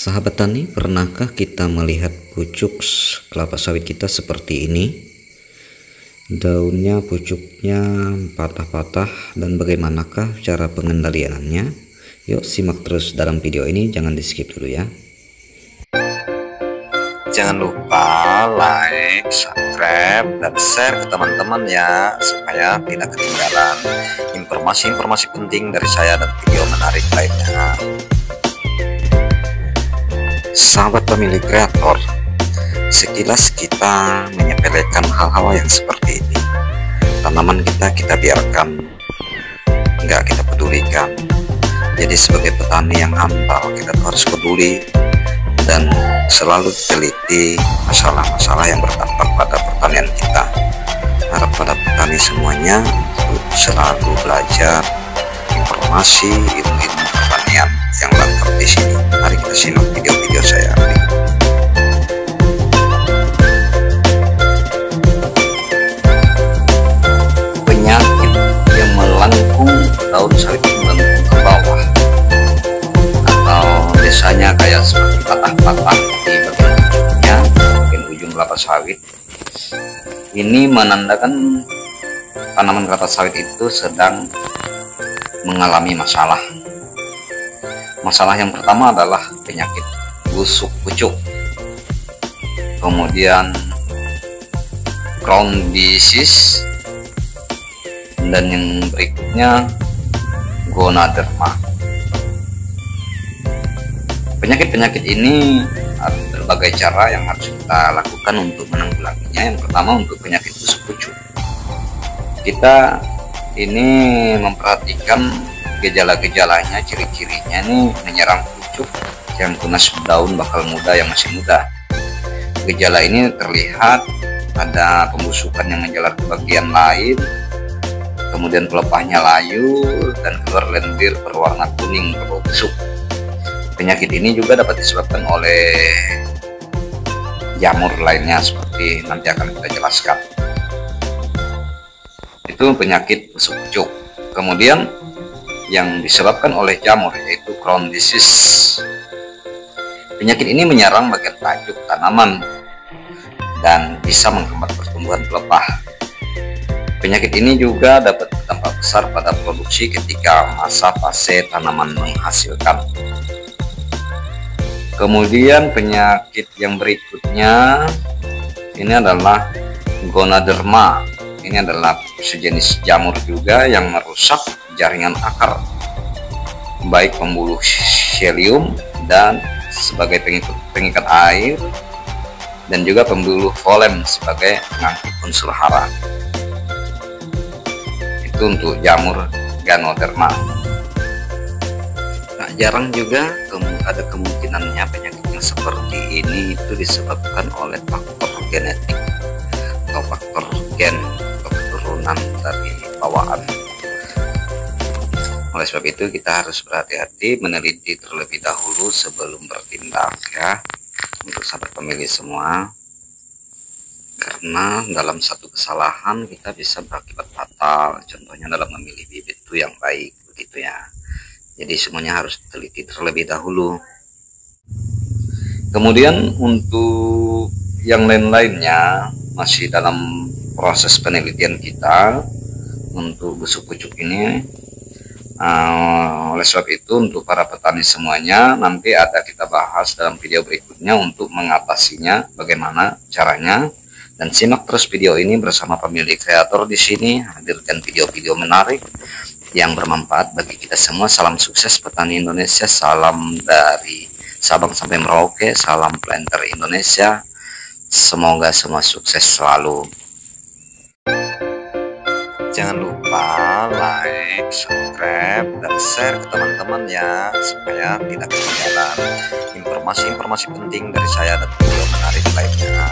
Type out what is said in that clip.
Sahabat tani, pernahkah kita melihat pucuk kelapa sawit kita seperti ini? Daunnya, pucuknya patah-patah, dan bagaimanakah cara pengendaliannya? Yuk simak terus dalam video ini, jangan di skip dulu ya. Jangan lupa like, subscribe, dan share ke teman-teman ya, supaya tidak ketinggalan informasi-informasi penting dari saya dan video menarik lainnya. Sahabat pemilik kreator, sekilas kita menyepelekan hal-hal yang seperti ini. Tanaman kita biarkan, nggak kita pedulikan. Jadi sebagai petani yang andal, kita harus peduli dan selalu teliti masalah-masalah yang berdampak pada pertanian kita. Harap pada petani semuanya untuk selalu belajar informasi ilmu-ilmu pertanian yang lengkap di sini. Mari kita simak video-video saya berikut. Penyakit yang melengkung daun sawit melengkung ke bawah, atau biasanya kayak seperti patah-patah di bagian ujungnya, bagian ujung kelapa sawit. Ini menandakan tanaman kelapa sawit itu sedang mengalami masalah. Masalah yang pertama adalah penyakit busuk pucuk, kemudian crown disease, dan yang berikutnya Ganoderma. Penyakit-penyakit ini ada berbagai cara yang harus kita lakukan untuk menanggulanginya. Yang pertama, untuk penyakit busuk pucuk, kita ini memperhatikan gejala-gejalanya, ciri-cirinya ini menyerang pucuk yang tunas daun bakal muda yang masih muda. Gejala ini terlihat ada pembusukan yang menjalar ke bagian lain, kemudian pelepahnya layu dan keluar lendir berwarna kuning berbau busuk. Penyakit ini juga dapat disebabkan oleh jamur lainnya seperti nanti akan kita jelaskan. Itu penyakit busuk pucuk. Kemudian yang disebabkan oleh jamur yaitu crown disease. Penyakit ini menyerang bagian tajuk tanaman dan bisa menghambat pertumbuhan pelepah. Penyakit ini juga dapat berdampak besar pada produksi ketika masa fase tanaman menghasilkan. Kemudian penyakit yang berikutnya ini adalah Ganoderma. Ini adalah sejenis jamur juga yang merusak jaringan akar, baik pembuluh xylium dan sebagai pengikat air, dan juga pembuluh phloem sebagai pengangkut unsur hara. Itu untuk jamur Ganoderma. Tak jarang juga ada kemungkinannya penyakit yang seperti ini itu disebabkan oleh faktor genetik atau faktor gen atau keturunan dari bawaan. Oleh sebab itu kita harus berhati-hati, meneliti terlebih dahulu sebelum bertindak ya, untuk sahabat pemilih semua, karena dalam satu kesalahan kita bisa berakibat fatal. Contohnya dalam memilih bibit itu yang baik, begitu ya. Jadi semuanya harus diteliti terlebih dahulu. Kemudian untuk yang lain-lainnya masih dalam proses penelitian kita untuk busuk pucuk ini. Oleh sebab itu untuk para petani semuanya nanti ada kita bahas dalam video berikutnya untuk mengatasinya, bagaimana caranya. Dan simak terus video ini bersama pemilik kreator di sini, hadirkan video-video menarik yang bermanfaat bagi kita semua. Salam sukses petani Indonesia, salam dari Sabang sampai Merauke, salam planter Indonesia. Semoga semua sukses selalu. Jangan lupa like, subscribe, dan share ke teman-teman ya, supaya tidak ketinggalan informasi-informasi penting dari saya dan video menarik lainnya.